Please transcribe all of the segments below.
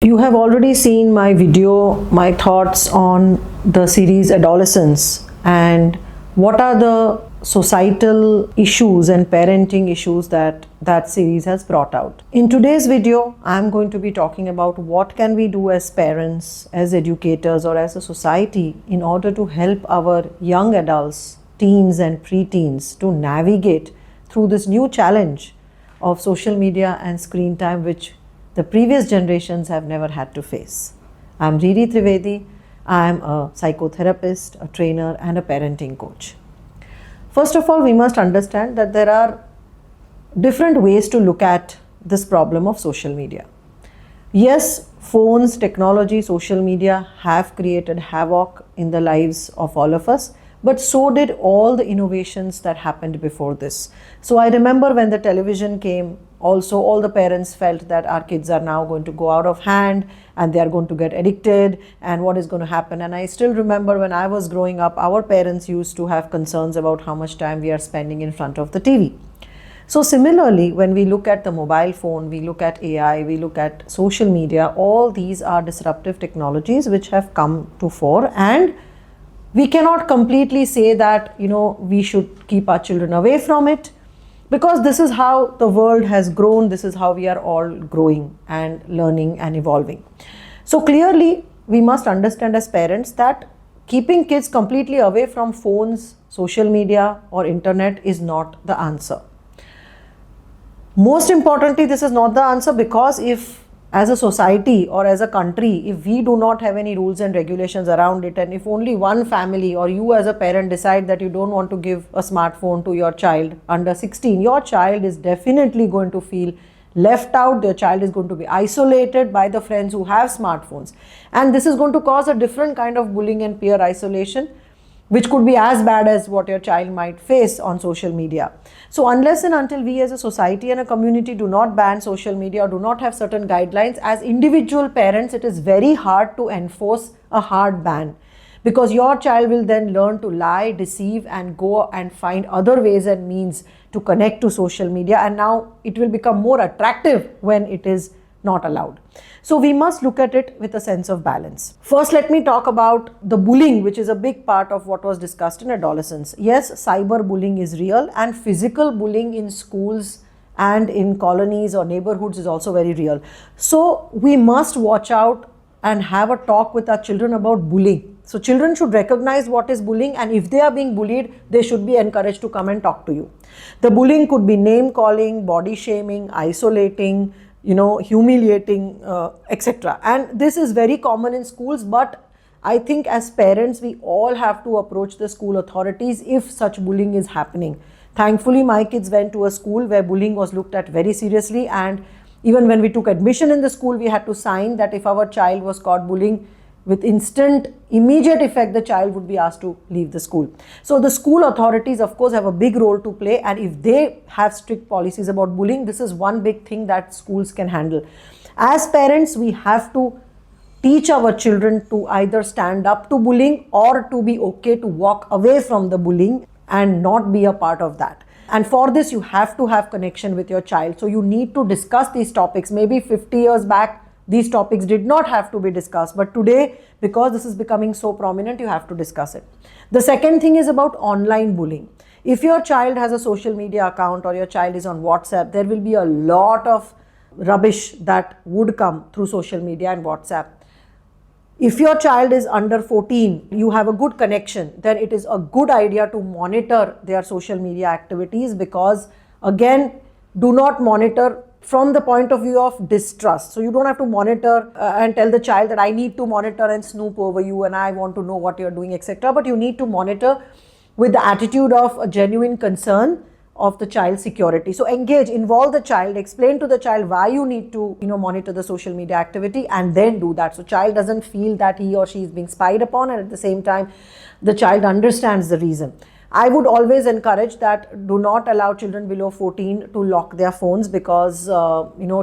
You have already seen my video, my thoughts on the series Adolescence and what are the societal issues and parenting issues that series has brought out. In today's video, I'm going to be talking about what can we do as parents, as educators, or as a society in order to help our young adults, teens and preteens to navigate through this new challenge of social media and screen time, which the previous generations have never had to face. I'm Riri Trivedi. I'm a psychotherapist, a trainer, and a parenting coach. First of all, we must understand that there are different ways to look at this problem of social media. Yes, phones, technology, social media have created havoc in the lives of all of us, but so did all the innovations that happened before this. So I remember when the television came, also all the parents felt that our kids are now going to go out of hand and they are going to get addicted and what is going to happen. And I still remember when I was growing up, our parents used to have concerns about how much time we are spending in front of the TV. So similarly, when we look at the mobile phone, we look at AI, we look at social media, all these are disruptive technologies which have come to fore, and we cannot completely say that, we should keep our children away from it, because this is how the world has grown, this is how we are all growing and learning and evolving. So clearly, we must understand as parents that keeping kids completely away from phones, social media or internet is not the answer. Most importantly, this is not the answer because if as a society or as a country, if we do not have any rules and regulations around it, and if only one family or you as a parent decide that you don't want to give a smartphone to your child under 16, your child is definitely going to feel left out. Your child is going to be isolated by the friends who have smartphones. And this is going to cause a different kind of bullying and peer isolation, which could be as bad as what your child might face on social media. So unless and until we as a society and a community do not ban social media or do not have certain guidelines, as individual parents, it is very hard to enforce a hard ban, because your child will then learn to lie, deceive, and go and find other ways and means to connect to social media. And now it will become more attractive when it is not allowed. So we must look at it with a sense of balance. First, let me talk about the bullying, which is a big part of what was discussed in adolescence. Yes, cyberbullying is real, and physical bullying in schools and in colonies or neighborhoods is also very real. So we must watch out and have a talk with our children about bullying. So children should recognize what is bullying, and if they are being bullied, they should be encouraged to come and talk to you. The bullying could be name calling, body shaming, isolating, humiliating, etc. And this is very common in schools, but I think as parents, we all have to approach the school authorities if such bullying is happening. Thankfully, my kids went to a school where bullying was looked at very seriously, and even when we took admission in the school, we had to sign that if our child was caught bullying, with immediate effect, the child would be asked to leave the school. So the school authorities, of course, have a big role to play, and if they have strict policies about bullying, this is one big thing that schools can handle. As parents, we have to teach our children to either stand up to bullying or to be okay to walk away from the bullying and not be a part of that. And for this, you have to have connection with your child. So you need to discuss these topics. Maybe 50 years back, these topics did not have to be discussed, but today, because this is becoming so prominent, you have to discuss it. The second thing is about online bullying. If your child has a social media account or your child is on WhatsApp, there will be a lot of rubbish that would come through social media and WhatsApp. If your child is under 14, you have a good connection, then it is a good idea to monitor their social media activities, because again, do not monitor from the point of view of distrust. So you don't have to monitor and tell the child that I need to monitor and snoop over you and I want to know what you're doing, etc. But you need to monitor with the attitude of a genuine concern of the child's security. So engage, involve the child, explain to the child why you need to monitor the social media activity, and then do that. So child doesn't feel that he or she is being spied upon, and at the same time the child understands the reason. I would always encourage that do not allow children below 14 to lock their phones, because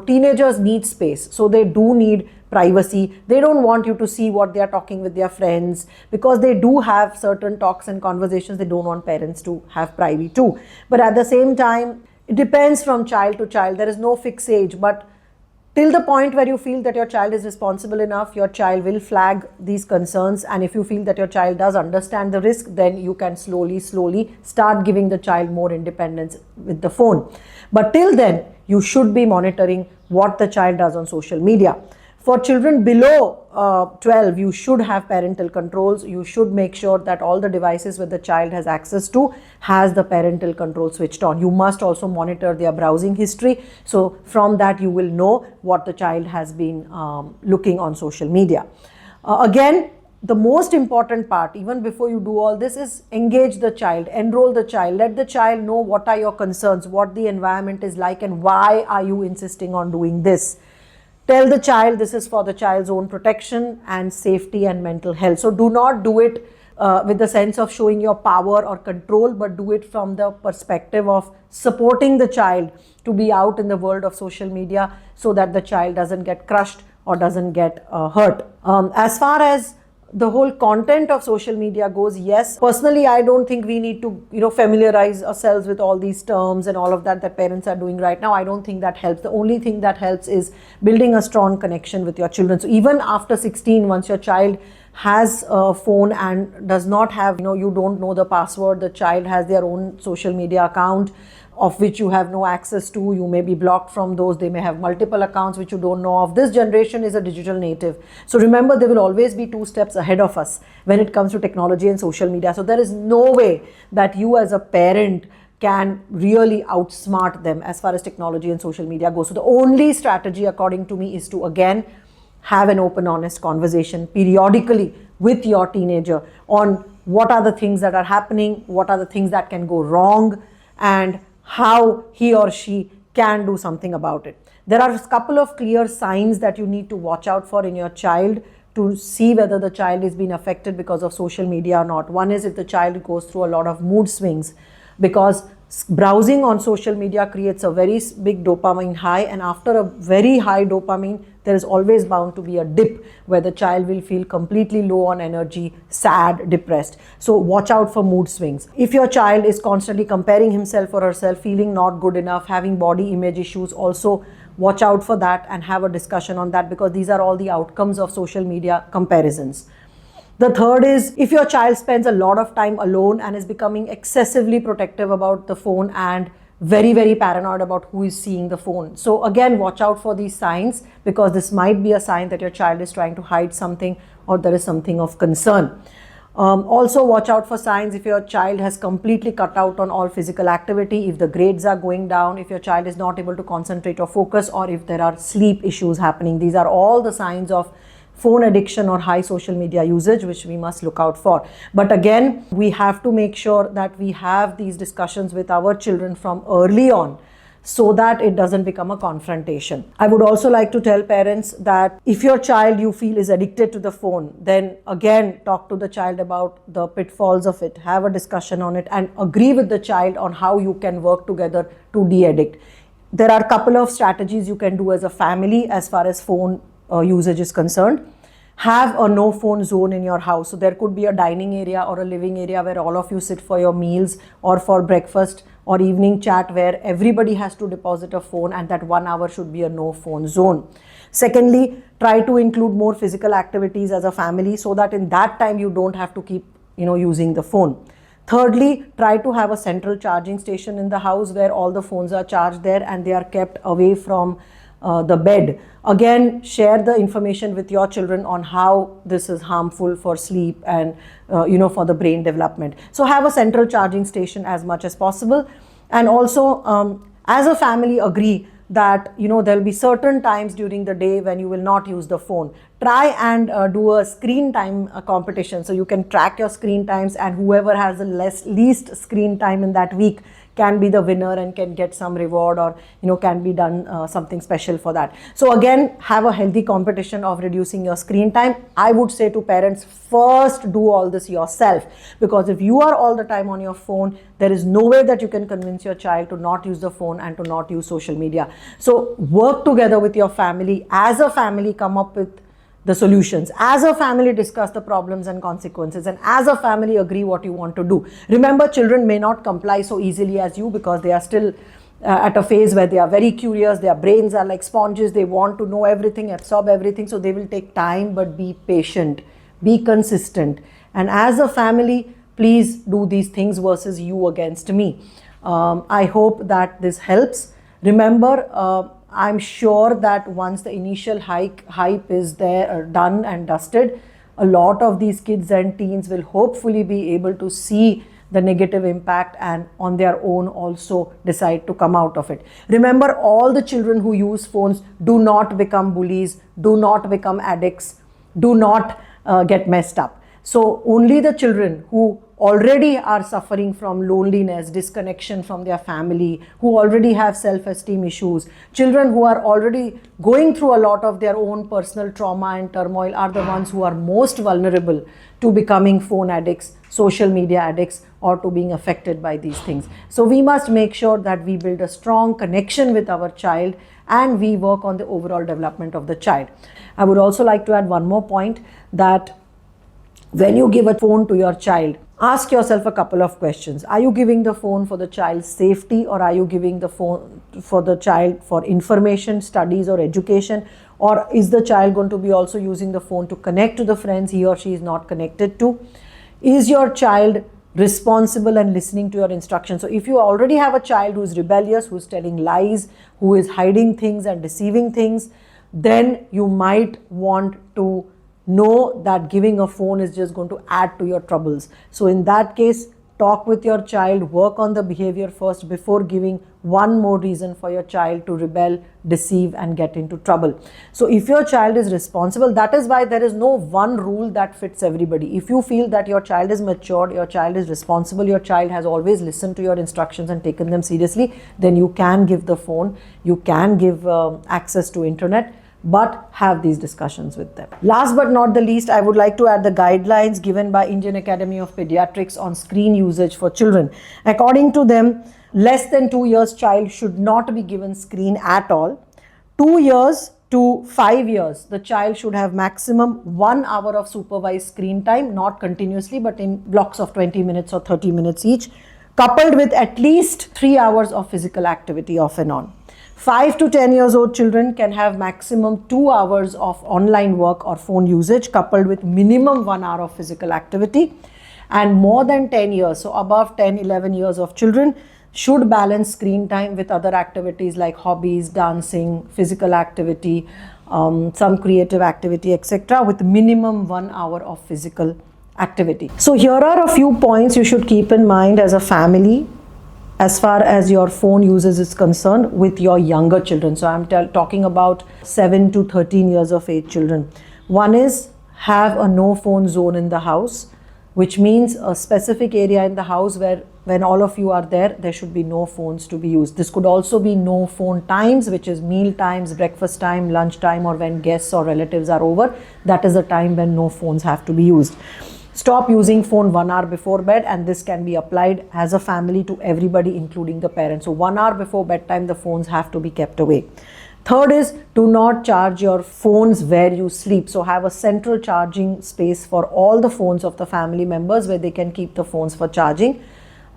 teenagers need space, so they do need privacy. They don't want you to see what they are talking with their friends, because they do have certain talks and conversations they don't want parents to have privy too. But at the same time, it depends from child to child. There is no fixed age, but Till the point where you feel that your child is responsible enough, your child will flag these concerns, and if you feel that your child does understand the risk, then you can slowly start giving the child more independence with the phone. But till then, you should be monitoring what the child does on social media. For children below 12, you should have parental controls. You should make sure that all the devices that the child has access to has the parental control switched on. You must also monitor their browsing history. So from that, you will know what the child has been looking on social media. Again, the most important part, even before you do all this, is engage the child, enroll the child, let the child know what are your concerns, what the environment is like, and why are you insisting on doing this. Tell the child this is for the child's own protection and safety and mental health. So do not do it with the sense of showing your power or control, but do it from the perspective of supporting the child to be out in the world of social media so that the child doesn't get crushed or doesn't get hurt. As far as the whole content of social media goes, yes, personally, I don't think we need to, familiarize ourselves with all these terms and all of that parents are doing right now. I don't think that helps. The only thing that helps is building a strong connection with your children. So even after 16, once your child has a phone and does not have, you don't know the password, the child has their own social media account of which you have no access to, you may be blocked from those, they may have multiple accounts which you don't know of. This generation is a digital native. So remember, there will always be 2 steps ahead of us when it comes to technology and social media. So there is no way that you as a parent can really outsmart them as far as technology and social media goes. So the only strategy, according to me, is to again have an open, honest conversation periodically with your teenager on what are the things that are happening, what are the things that can go wrong, and how he or she can do something about it. There are a couple of clear signs that you need to watch out for in your child to see whether the child is being affected because of social media or not. One is if the child goes through a lot of mood swings, because browsing on social media creates a very big dopamine high, and after a very high dopamine, there is always bound to be a dip where the child will feel completely low on energy, sad, depressed. So watch out for mood swings. If your child is constantly comparing himself or herself, feeling not good enough, having body image issues, also watch out for that and have a discussion on that, because these are all the outcomes of social media comparisons. The third is if your child spends a lot of time alone and is becoming excessively protective about the phone and very, very paranoid about who is seeing the phone. So again, watch out for these signs, because this might be a sign that your child is trying to hide something or there is something of concern. Also watch out for signs if your child has completely cut out on all physical activity, if the grades are going down, if your child is not able to concentrate or focus, or if there are sleep issues happening. These are all the signs of phone addiction or high social media usage, which we must look out for. But again, we have to make sure that we have these discussions with our children from early on, so that it doesn't become a confrontation. I would also like to tell parents that if your child you feel is addicted to the phone, then again, talk to the child about the pitfalls of it, have a discussion on it, and agree with the child on how you can work together to de-addict. There are a couple of strategies you can do as a family as far as phone usage is concerned. Have a no phone zone in your house. So there could be a dining area or a living area where all of you sit for your meals or for breakfast or evening chat, where everybody has to deposit a phone, and that 1 hour should be a no phone zone. Secondly, try to include more physical activities as a family so that in that time you don't have to keep using the phone. Thirdly, try to have a central charging station in the house where all the phones are charged there and they are kept away from the bed. Again, share the information with your children on how this is harmful for sleep and for the brain development. So have a central charging station as much as possible, and also as a family agree that there will be certain times during the day when you will not use the phone. Try and do a screen time competition, so you can track your screen times, and whoever has the least screen time in that week can be the winner and can get some reward, or can be done something special for that. So again, have a healthy competition of reducing your screen time. I would say to parents, first do all this yourself, because if you are all the time on your phone, there is no way that you can convince your child to not use the phone and to not use social media. So work together with your family. As a family, come up with the solutions. As a family, discuss the problems and consequences, and as a family, agree what you want to do. Remember, children may not comply so easily as you, because they are still at a phase where they are very curious, their brains are like sponges, they want to know everything, absorb everything, so they will take time, but be patient, be consistent. And as a family, please do these things versus you against me. I hope that this helps. Remember, I'm sure that once the initial hype is there, done and dusted, a lot of these kids and teens will hopefully be able to see the negative impact and on their own also decide to come out of it. Remember, all the children who use phones do not become bullies, do not become addicts, do not get messed up. So only the children who already are suffering from loneliness, disconnection from their family, who already have self-esteem issues, children who are already going through a lot of their own personal trauma and turmoil are the ones who are most vulnerable to becoming phone addicts, social media addicts, or to being affected by these things. So we must make sure that we build a strong connection with our child and we work on the overall development of the child. I would also like to add one more point, that when you give a phone to your child, ask yourself a couple of questions. Are you giving the phone for the child's safety, or are you giving the phone for the child for information, studies, or education? Or is the child going to be also using the phone to connect to the friends he or she is not connected to? Is your child responsible and listening to your instructions? So if you already have a child who is rebellious, who is telling lies, who is hiding things and deceiving things, then you might want to know that giving a phone is just going to add to your troubles. So in that case, talk with your child, work on the behavior first before giving one more reason for your child to rebel, deceive, and get into trouble. So if your child is responsible, that is why there is no one rule that fits everybody. If you feel that your child is matured, your child is responsible, your child has always listened to your instructions and taken them seriously, then you can give the phone, you can give access to internet, but have these discussions with them. Last but not the least, I would like to add the guidelines given by Indian Academy of Pediatrics on screen usage for children. According to them, less than 2 years child should not be given screen at all. 2 years to 5 years, the child should have maximum 1 hour of supervised screen time, not continuously, but in blocks of 20 minutes or 30 minutes each, coupled with at least 3 hours of physical activity off and on. 5 to 10 years old children can have maximum 2 hours of online work or phone usage, coupled with minimum 1 hour of physical activity. And more than 10 years, so above 10, 11 years of children, should balance screen time with other activities like hobbies, dancing, physical activity, some creative activity, etc., with minimum 1 hour of physical activity. So here are a few points you should keep in mind as a family as far as your phone usage is concerned with your younger children. So I'm talking about 7 to 13 years of age children. One is, have a no phone zone in the house, which means a specific area in the house where when all of you are there, there should be no phones to be used. This could also be no phone times, which is meal times, breakfast time, lunch time, or when guests or relatives are over. That is the time when no phones have to be used. Stop using phone 1 hour before bed, and this can be applied as a family to everybody, including the parents. So 1 hour before bedtime, the phones have to be kept away. Third is, do not charge your phones where you sleep. So have a central charging space for all the phones of the family members where they can keep the phones for charging.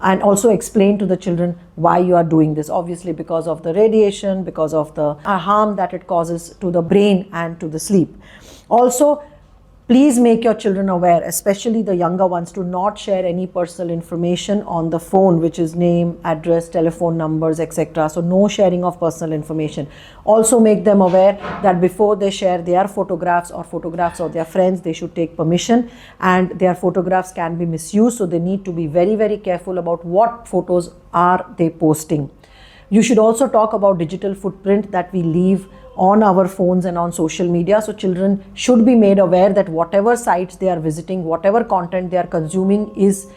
And also explain to the children why you are doing this. Obviously because of the radiation, because of the harm that it causes to the brain and to the sleep. Also, please make your children aware, especially the younger ones, to not share any personal information on the phone, which is name, address, telephone numbers, etc. So no sharing of personal information. Also make them aware that before they share their photographs or photographs of their friends, they should take permission, and their photographs can be misused. So they need to be very, very careful about what photos are they posting. You should also talk about digital footprint that we leave on our phones and on social media. So children should be made aware that whatever sites they are visiting, whatever content they are consuming is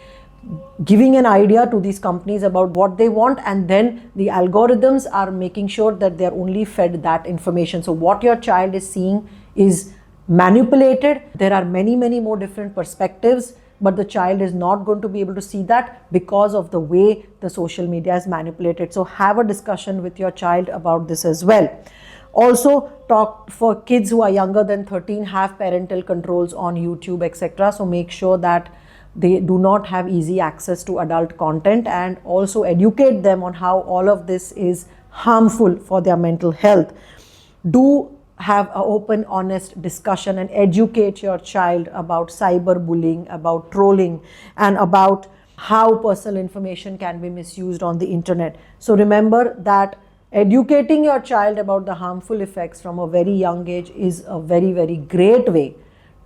giving an idea to these companies about what they want, and then the algorithms are making sure that they're only fed that information. So what your child is seeing is manipulated. There are many, many more different perspectives, but the child is not going to be able to see that because of the way the social media is manipulated. So have a discussion with your child about this as well. Also, talk for kids who are younger than 13, have parental controls on YouTube, etc. So make sure that they do not have easy access to adult content, and also educate them on how all of this is harmful for their mental health. Do have an open, honest discussion and educate your child about cyberbullying, about trolling, and about how personal information can be misused on the internet. So remember that educating your child about the harmful effects from a very young age is a very, very great way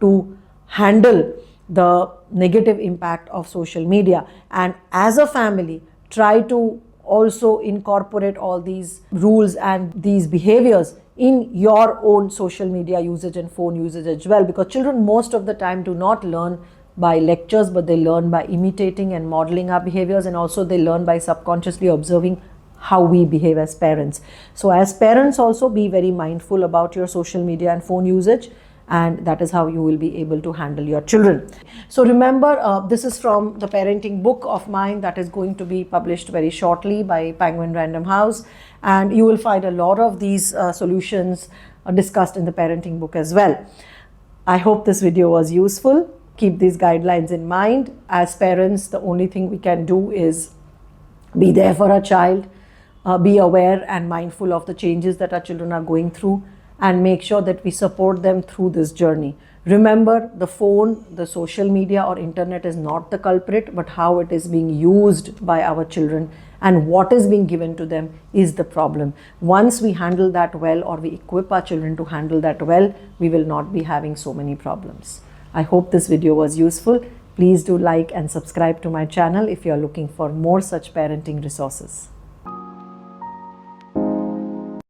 to handle the negative impact of social media. And as a family, try to also incorporate all these rules and these behaviors in your own social media usage and phone usage as well, because children most of the time do not learn by lectures, but they learn by imitating and modeling our behaviors, and also they learn by subconsciously observing how we behave as parents. So as parents, also be very mindful about your social media and phone usage, and that is how you will be able to handle your children. So remember, this is from the parenting book of mine that is going to be published very shortly by Penguin Random House, and you will find a lot of these solutions discussed in the parenting book as well. I hope this video was useful. Keep these guidelines in mind. As parents, the only thing we can do is be there for our child, be aware and mindful of the changes that our children are going through, and make sure that we support them through this journey. Remember, the phone, the social media or internet is not the culprit, but how it is being used by our children and what is being given to them is the problem. Once we handle that well, or we equip our children to handle that well, we will not be having so many problems. I hope this video was useful. Please do like and subscribe to my channel if you are looking for more such parenting resources.